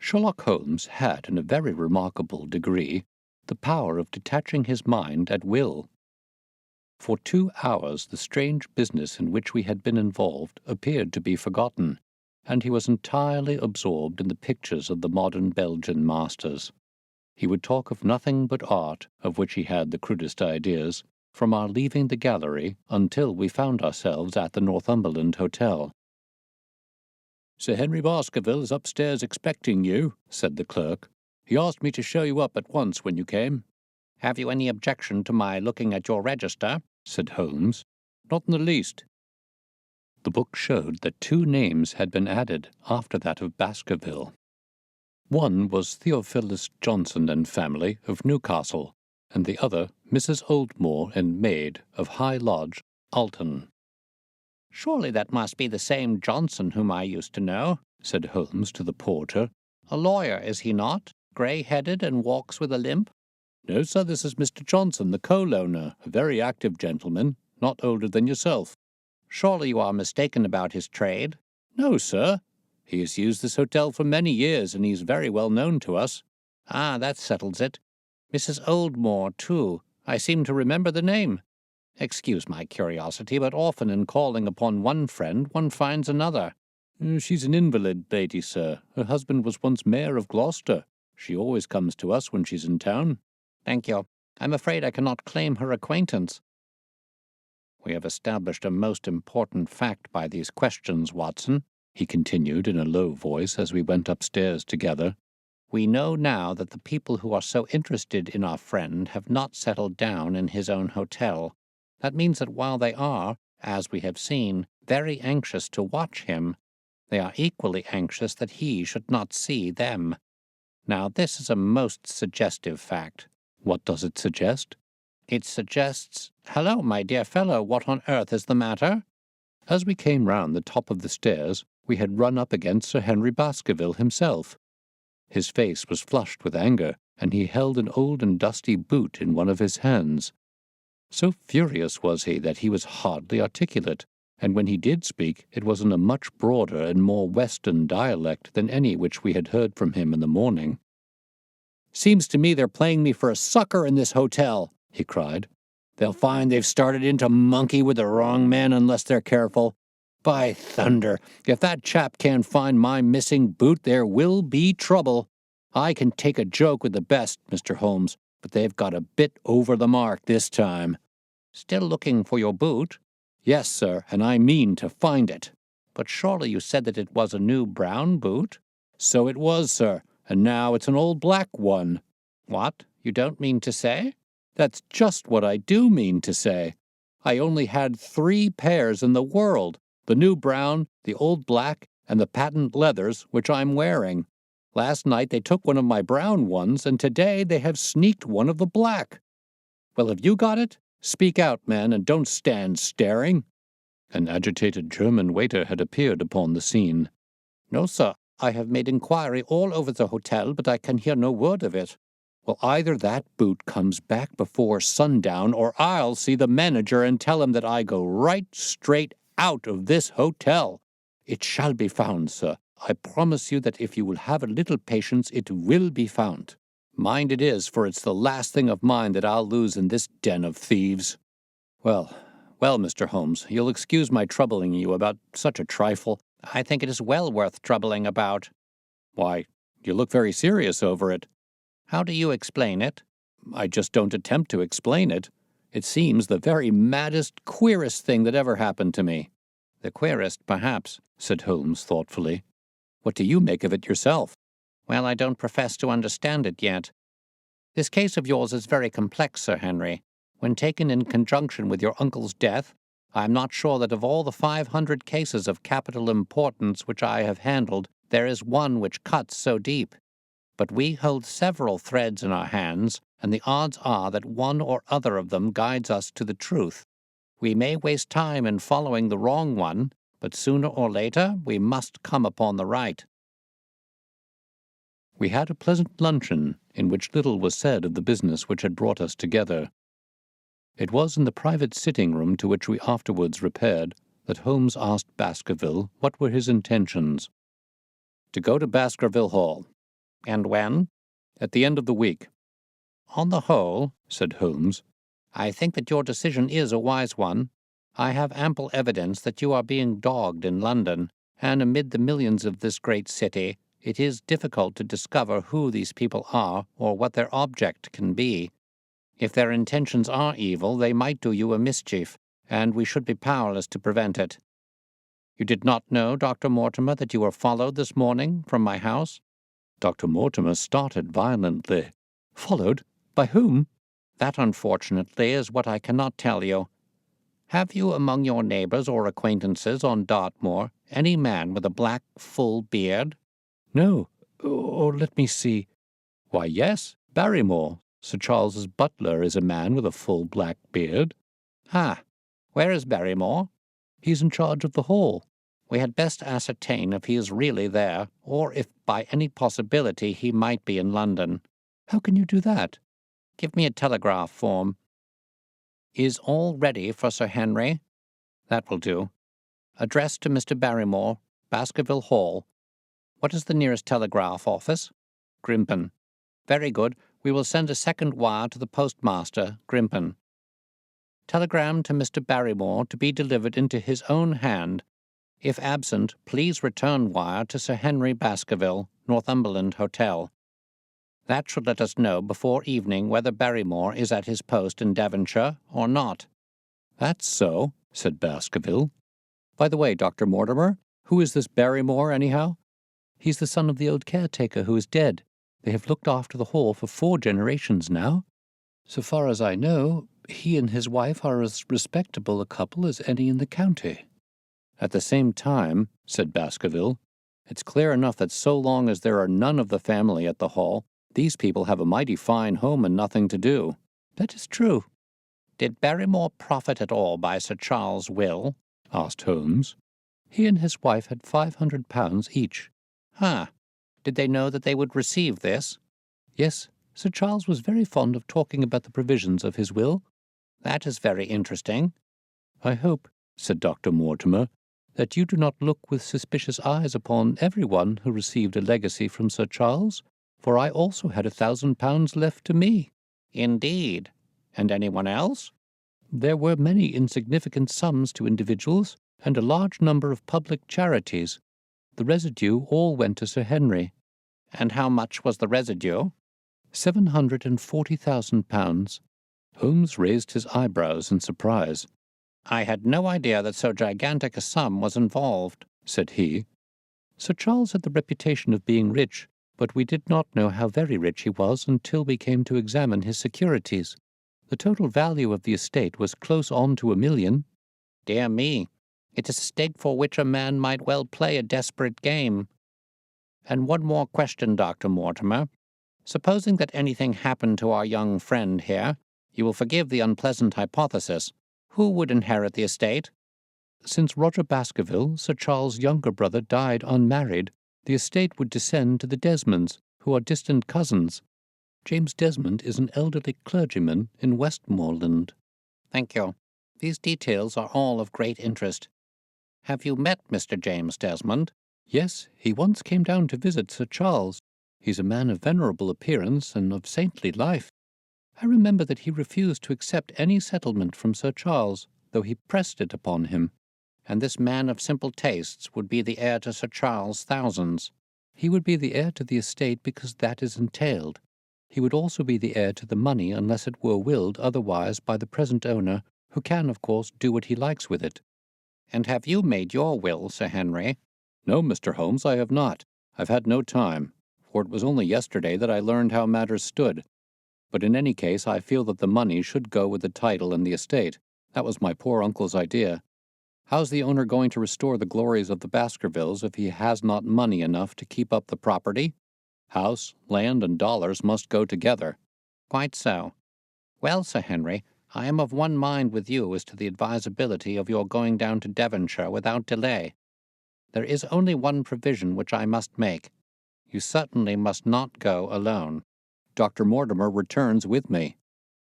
Sherlock Holmes had, in a very remarkable degree, the power of detaching his mind at will. For 2 hours the strange business in which we had been involved appeared to be forgotten, and he was entirely absorbed in the pictures of the modern Belgian masters. He would talk of nothing but art, of which he had the crudest ideas, from our leaving the gallery until we found ourselves at the Northumberland Hotel. "Sir Henry Baskerville is upstairs expecting you," said the clerk. "He asked me to show you up at once when you came." "Have you any objection to my looking at your register?" said Holmes. "Not in the least." The book showed that 2 names had been added after that of Baskerville. One was Theophilus Johnson and family, of Newcastle, and the other Mrs. Oldmore and maid, of High Lodge, Alton. "Surely that must be the same Johnson whom I used to know," said Holmes to the porter. "A lawyer, is he not? Grey-headed and walks with a limp?" "No, sir, this is Mr. Johnson, the coal-owner, a very active gentleman, not older than yourself." "Surely you are mistaken about his trade?" "No, sir. He has used this hotel for many years, and he's very well known to us." "Ah, that settles it. Mrs. Oldmore, too. I seem to remember the name. Excuse my curiosity, but often in calling upon one friend one finds another." "She's an invalid lady, sir. Her husband was once mayor of Gloucester. She always comes to us when she's in town." "Thank you. I'm afraid I cannot claim her acquaintance." "We have established a most important fact by these questions, Watson," he continued in a low voice as we went upstairs together. "We know now that the people who are so interested in our friend have not settled down in his own hotel. That means that while they are, as we have seen, very anxious to watch him, they are equally anxious that he should not see them. Now, this is a most suggestive fact." "What does it suggest?" "It suggests— Hello, my dear fellow, what on earth is the matter?" As we came round the top of the stairs, we had run up against Sir Henry Baskerville himself. His face was flushed with anger, and he held an old and dusty boot in one of his hands. So furious was he that he was hardly articulate, and when he did speak it was in a much broader and more western dialect than any which we had heard from him in the morning. "Seems to me they're playing me for a sucker in this hotel," he cried. "They'll find they've started in to monkey with the wrong man unless they're careful. By thunder, if that chap can't find my missing boot, there will be trouble. I can take a joke with the best, Mr. Holmes, but they've got a bit over the mark this time." "Still looking for your boot?" "Yes, sir, and I mean to find it." "But surely you said that it was a new brown boot?" "So it was, sir, and now it's an old black one." "What? You don't mean to say?" "That's just what I do mean to say. I only had 3 pairs in the world, the new brown, the old black, and the patent leathers which I'm wearing. Last night they took one of my brown ones, and today they have sneaked one of the black. Well, have you got it? Speak out, man, and don't stand staring." An agitated German waiter had appeared upon the scene. "No, sir. I have made inquiry all over the hotel, but I can hear no word of it." "Well, either that boot comes back before sundown, or I'll see the manager and tell him that I go right straight out of this hotel." "It shall be found, sir. I promise you that if you will have a little patience, it will be found." "Mind it is, for it's the last thing of mine that I'll lose in this den of thieves." Well, Mr. Holmes, you'll excuse my troubling you about such a trifle." "I think it is well worth troubling about." "Why, you look very serious over it." "How do you explain it?" "I just don't attempt to explain it. It seems the very maddest, queerest thing that ever happened to me." "The queerest, perhaps," said Holmes thoughtfully. "What do you make of it yourself?" "Well, I don't profess to understand it yet. This case of yours is very complex, Sir Henry. When taken in conjunction with your uncle's death, I am not sure that of all the 500 cases of capital importance which I have handled, there is one which cuts so deep. But we hold several threads in our hands, and the odds are that one or other of them guides us to the truth. We may waste time in following the wrong one, but sooner or later we must come upon the right." We had a pleasant luncheon, in which little was said of the business which had brought us together. It was in the private sitting-room to which we afterwards repaired that Holmes asked Baskerville what were his intentions. "To go to Baskerville Hall. And when? At the end of the week. On the whole, said Holmes, I think that your decision is a wise one. I have ample evidence that you are being dogged in London, and amid the millions of this great city, it is difficult to discover who these people are or what their object can be. If their intentions are evil, they might do you a mischief, and we should be powerless to prevent it. You did not know, Dr. Mortimer, that you were followed this morning from my house? Dr. Mortimer started violently. Followed? By whom? That, unfortunately, is what I cannot tell you. Have you among your neighbors or acquaintances on Dartmoor any man with a black, full beard? No. Or let me see. Why, yes, Barrymore. Sir Charles's butler is a man with a full black beard. Ah, where is Barrymore? He's in charge of the hall. We had best ascertain if he is really there, or if by any possibility he might be in London. How can you do that? Give me a telegraph form. Is all ready for Sir Henry? That will do. Addressed to Mr. Barrymore, Baskerville Hall. What is the nearest telegraph office? Grimpen. Very good. We will send a second wire to the postmaster, Grimpen. Telegram to Mr. Barrymore to be delivered into his own hand. If absent, please return wire to Sir Henry Baskerville, Northumberland Hotel. That should let us know before evening whether Barrymore is at his post in Devonshire or not. That's so, said Baskerville. By the way, Dr. Mortimer, who is this Barrymore, anyhow? He's the son of the old caretaker who is dead. They have looked after the hall for 4 generations now. So far as I know, he and his wife are as respectable a couple as any in the county. At the same time, said Baskerville, it's clear enough that so long as there are none of the family at the hall, these people have a mighty fine home and nothing to do. That is true. Did Barrymore profit at all by Sir Charles' will? Asked Holmes. He and his wife had £500 each. Ah, did they know that they would receive this? Yes, Sir Charles was very fond of talking about the provisions of his will. That is very interesting. I hope, said Dr. Mortimer, that you do not look with suspicious eyes upon everyone who received a legacy from Sir Charles, for I also had £1,000 left to me. Indeed. And anyone else? There were many insignificant sums to individuals, and a large number of public charities. The residue all went to Sir Henry. And how much was the residue? £740,000. Holmes raised his eyebrows in surprise. I had no idea that so gigantic a sum was involved, said he. Sir Charles had the reputation of being rich, but we did not know how very rich he was until we came to examine his securities. The total value of the estate was close on to £1 million. Dear me, it is a stake for which a man might well play a desperate game. And one more question, Dr. Mortimer. Supposing that anything happened to our young friend here, you will forgive the unpleasant hypothesis. Who would inherit the estate? Since Roger Baskerville, Sir Charles' younger brother, died unmarried, the estate would descend to the Desmonds, who are distant cousins. James Desmond is an elderly clergyman in Westmoreland. Thank you. These details are all of great interest. Have you met Mr. James Desmond? Yes, he once came down to visit Sir Charles. He's a man of venerable appearance and of saintly life. I remember that he refused to accept any settlement from Sir Charles, though he pressed it upon him. And this man of simple tastes would be the heir to Sir Charles' thousands. He would be the heir to the estate because that is entailed. He would also be the heir to the money unless it were willed otherwise by the present owner, who can, of course, do what he likes with it. And have you made your will, Sir Henry? No, Mr. Holmes, I have not. I've had no time, for it was only yesterday that I learned how matters stood. But in any case, I feel that the money should go with the title and the estate. That was my poor uncle's idea. How's the owner going to restore the glories of the Baskervilles if he has not money enough to keep up the property? House, land, and dollars must go together. Quite so. Well, Sir Henry, I am of one mind with you as to the advisability of your going down to Devonshire without delay. There is only one provision which I must make. You certainly must not go alone. Dr. Mortimer returns with me.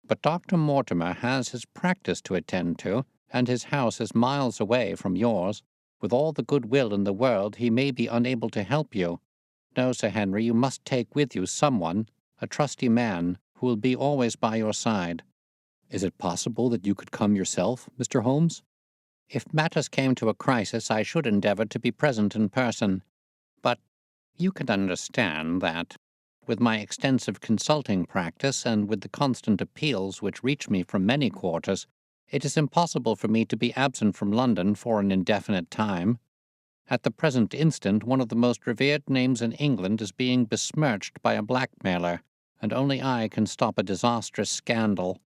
But Dr. Mortimer has his practice to attend to, and his house is miles away from yours. With all the good will in the world, he may be unable to help you. know, Sir Henry, you must take with you someone, a trusty man, who will be always by your side. Is it possible that you could come yourself, Mr. Holmes? If matters came to a crisis, I should endeavor to be present in person. But you can understand that, with my extensive consulting practice and with the constant appeals which reach me from many quarters, it is impossible for me to be absent from London for an indefinite time. At the present instant, one of the most revered names in England is being besmirched by a blackmailer, and only I can stop a disastrous scandal.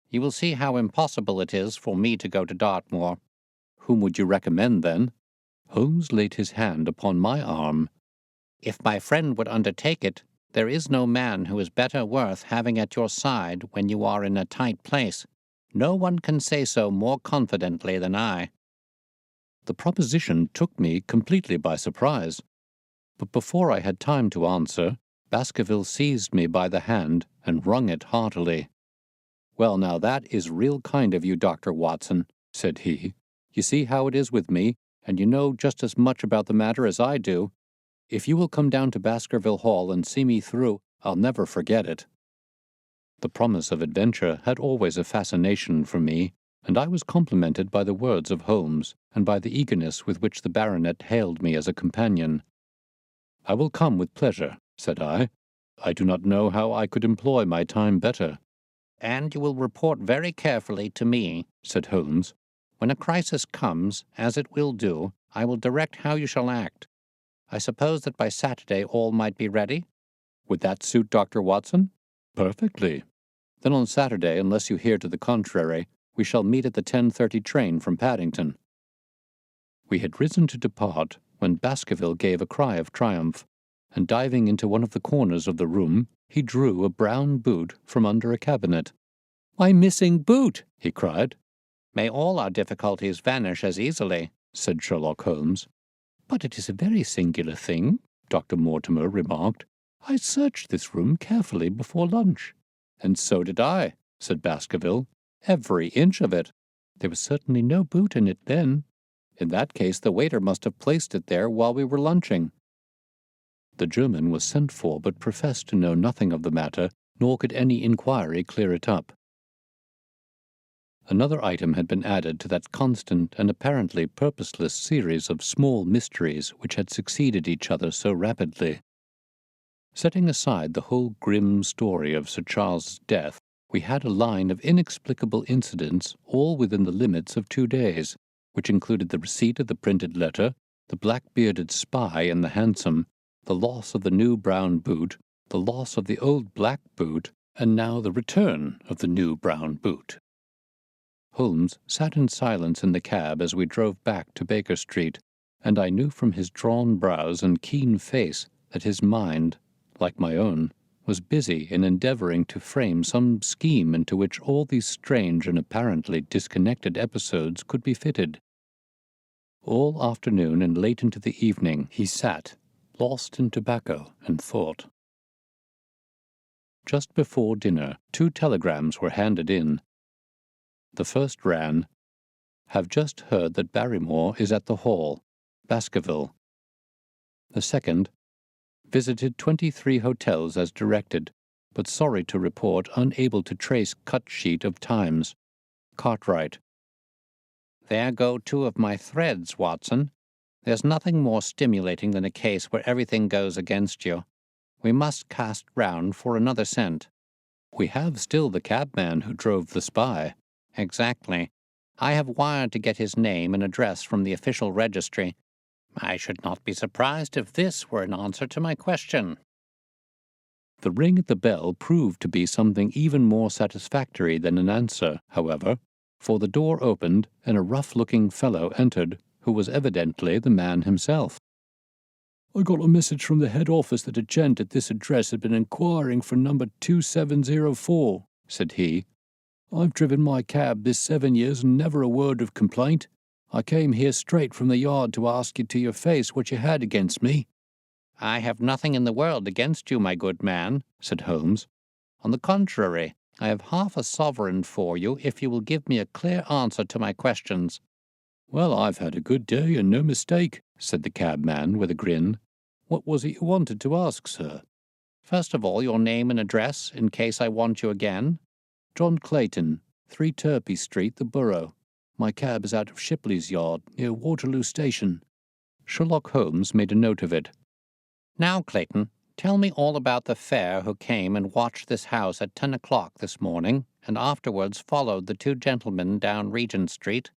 You will see how impossible it is for me to go to Dartmoor. Whom would you recommend, then? Holmes laid his hand upon my arm. If my friend would undertake it, there is no man who is better worth having at your side when you are in a tight place. No one can say so more confidently than I. The proposition took me completely by surprise. But before I had time to answer, Baskerville seized me by the hand and wrung it heartily. "Well, now, that is real kind of you, Dr. Watson," said he. "You see how it is with me, and you know just as much about the matter as I do. If you will come down to Baskerville Hall and see me through, I'll never forget it." The promise of adventure had always a fascination for me, and I was complimented by the words of Holmes and by the eagerness with which the baronet hailed me as a companion. "I will come with pleasure," said I. "I do not know how I could employ my time better." "And you will report very carefully to me," said Holmes. "When a crisis comes, as it will do, I will direct how you shall act. I suppose that by Saturday all might be ready?" "Would that suit Dr. Watson?" "Perfectly. Then on Saturday, unless you hear to the contrary, we shall meet at the 10:30 train from Paddington." We had risen to depart when Baskerville gave a cry of triumph, and diving into one of the corners of the room, he drew a brown boot from under a cabinet. "My missing boot!" he cried. "May all our difficulties vanish as easily," said Sherlock Holmes. "But it is a very singular thing," Dr. Mortimer remarked. "I searched this room carefully before lunch." "And so did I," said Baskerville. "Every inch of it. There was certainly no boot in it then. In that case, the waiter must have placed it there while we were lunching." The German was sent for, but professed to know nothing of the matter, nor could any inquiry clear it up. Another item had been added to that constant and apparently purposeless series of small mysteries which had succeeded each other so rapidly. Setting aside the whole grim story of Sir Charles's death, we had a line of inexplicable incidents all within the limits of 2 days, which included the receipt of the printed letter, the black-bearded spy in the hansom, the loss of the new brown boot, the loss of the old black boot, and now the return of the new brown boot. Holmes sat in silence in the cab as we drove back to Baker Street, and I knew from his drawn brows and keen face that his mind, like my own, was busy in endeavoring to frame some scheme into which all these strange and apparently disconnected episodes could be fitted. All afternoon and late into the evening he sat, lost in tobacco and thought. Just before dinner, 2 telegrams were handed in. The first ran, "Have just heard that Barrymore is at the Hall, Baskerville." The second, "Visited 23 hotels as directed, but sorry to report unable to trace cut sheet of times. Cartwright." "There go 2 of my threads, Watson. There's nothing more stimulating than a case where everything goes against you. We must cast round for another scent." "We have still the cabman who drove the spy." "Exactly. I have wired to get his name and address from the official registry. I should not be surprised if this were an answer to my question." The ring at the bell proved to be something even more satisfactory than an answer, however, for the door opened and a rough-looking fellow entered, who was evidently the man himself. "I got a message from the head office that a gent at this address had been inquiring for number 2704, said he. "I've driven my cab this 7 years and never a word of complaint. I came here straight from the yard to ask you to your face what you had against me." "I have nothing in the world against you, my good man," said Holmes. "On the contrary, I have half a sovereign for you if you will give me a clear answer to my questions." "Well, I've had a good day and no mistake," said the cabman with a grin. What was it you wanted to ask, sir? First of all, your name and address, in case I want you again. John Clayton, 3 Turpey Street, the Borough. My cab is out of Shipley's Yard, near Waterloo Station. Sherlock Holmes made a note of it. Now, Clayton, tell me all about the fare who came and watched this house at 10 o'clock this morning, and afterwards followed the 2 gentlemen down Regent Street.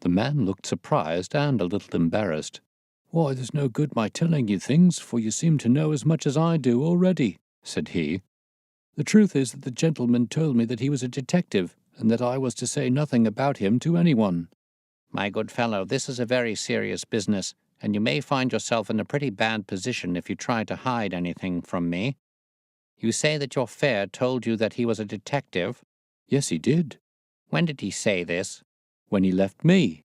The man looked surprised and a little embarrassed. Why, there's no good my telling you things, for you seem to know as much as I do already, said he. The truth is that the gentleman told me that he was a detective, and that I was to say nothing about him to anyone. My good fellow, this is a very serious business, and you may find yourself in a pretty bad position if you try to hide anything from me. You say that your fare told you that he was a detective? Yes, he did. When did he say this? When he left me.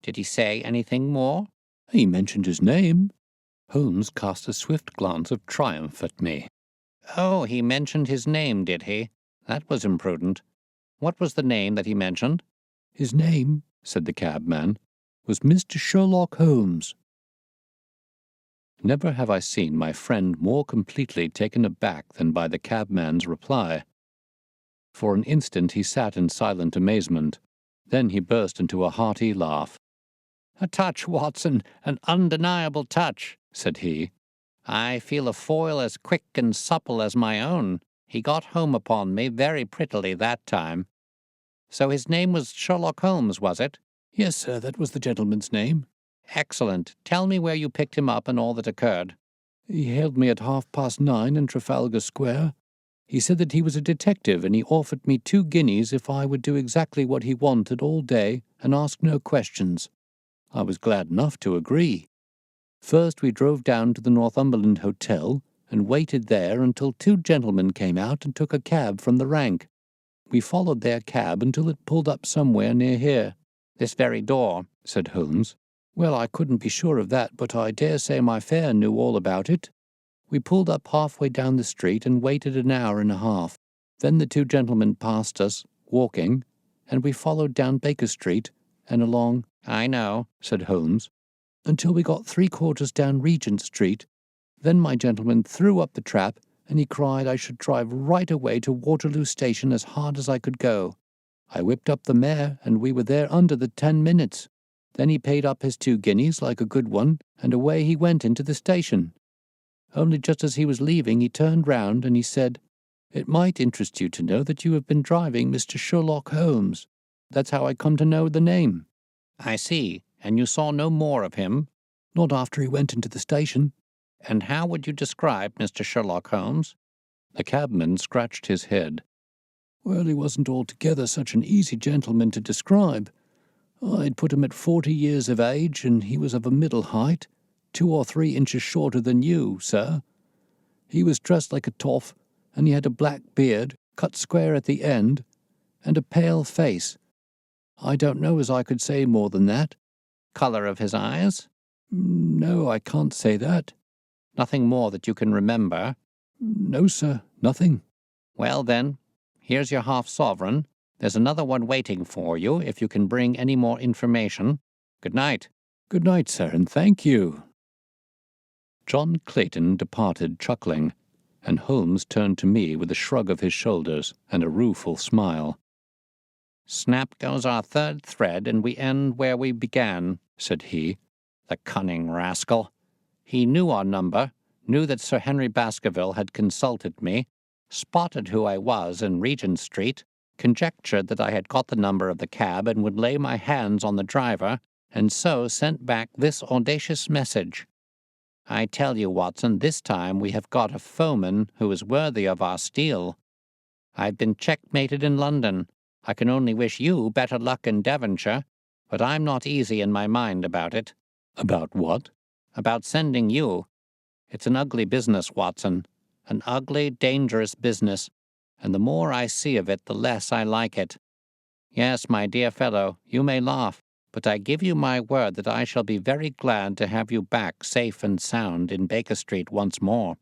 Did he say anything more? He mentioned his name. Holmes cast a swift glance of triumph at me. Oh, he mentioned his name, did he? That was imprudent. What was the name that he mentioned? His name, said the cabman, was Mr. Sherlock Holmes. Never have I seen my friend more completely taken aback than by the cabman's reply. For an instant he sat in silent amazement. Then he burst into a hearty laugh. "A touch, Watson, an undeniable touch," said he. "I feel a foil as quick and supple as my own. He got home upon me very prettily that time. So his name was Sherlock Holmes, was it?" Yes, sir, that was the gentleman's name. "Excellent. Tell me where you picked him up and all that occurred." He hailed me at 9:30 in Trafalgar Square. He said that he was a detective, and he offered me 2 guineas if I would do exactly what he wanted all day and ask no questions. I was glad enough to agree. First we drove down to the Northumberland Hotel and waited there until 2 gentlemen came out and took a cab from the rank. We followed their cab until it pulled up somewhere near here. "This very door," said Holmes. Well, I couldn't be sure of that, but I dare say my fare knew all about it. We pulled up halfway down the street and waited an hour and a half. Then the 2 gentlemen passed us, walking, and we followed down Baker Street and along— "I know," said Holmes, "until we got 3/4 down Regent Street. Then my gentleman threw up the trap, and he cried I should drive right away to Waterloo Station as hard as I could go. I whipped up the mare, and we were there under the 10 minutes. Then he paid up his 2 guineas like a good one, and away he went into the station. Only just as he was leaving, he turned round and he said, 'It might interest you to know that you have been driving Mr. Sherlock Holmes.' That's how I come to know the name." "I see. And you saw no more of him?" "Not after he went into the station." "And how would you describe Mr. Sherlock Holmes?" The cabman scratched his head. "Well, he wasn't altogether such an easy gentleman to describe. I'd put him at 40 years of age, and he was of a middle height, 2 or 3 inches shorter than you, sir. He was dressed like a toff, and he had a black beard, cut square at the end, and a pale face. I don't know as I could say more than that." "Color of his eyes?" "No, I can't say that." "Nothing more that you can remember?" "No, sir, nothing." "Well, then, here's your half-sovereign. There's another one waiting for you if you can bring any more information. Good night." "Good night, sir, and thank you." John Clayton departed chuckling, and Holmes turned to me with a shrug of his shoulders and a rueful smile. "Snap goes our 3rd thread, and we end where we began," said he. "The cunning rascal! He knew our number, knew that Sir Henry Baskerville had consulted me, spotted who I was in Regent Street, conjectured that I had got the number of the cab and would lay my hands on the driver, and so sent back this audacious message. I tell you, Watson, this time we have got a foeman who is worthy of our steel. I've been checkmated in London. I can only wish you better luck in Devonshire, but I'm not easy in my mind about it." "About what?" "About sending you. It's an ugly business, Watson. An ugly, dangerous business, and the more I see of it, the less I like it. Yes, my dear fellow, you may laugh, but I give you my word that I shall be very glad to have you back safe and sound in Baker Street once more."